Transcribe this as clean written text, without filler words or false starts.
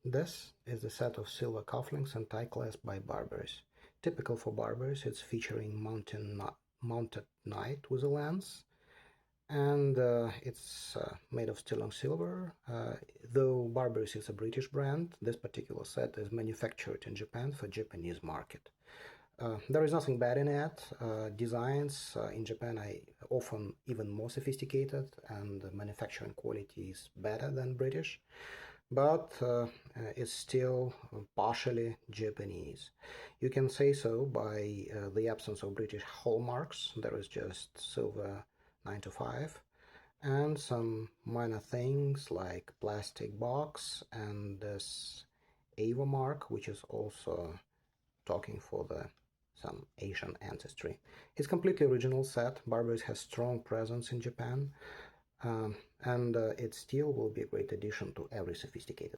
This is the set of silver cufflinks and tie clasp by Burberry. Typical for Burberry, it's featuring mounted knight with a lens, and it's made of sterling silver. Though Burberry is a British brand, this particular set is manufactured in Japan for Japanese market. There is nothing bad in it. Designs in Japan are often even more sophisticated, and the manufacturing quality is better than British, but it's still partially Japanese. You can say so by the absence of British hallmarks. There is just silver 9 to 5 and some minor things like plastic box and this Ava mark, which is also talking for some Asian ancestry. It's completely original set. Burberry has strong presence in Japan, and it still will be a great addition to every sophisticated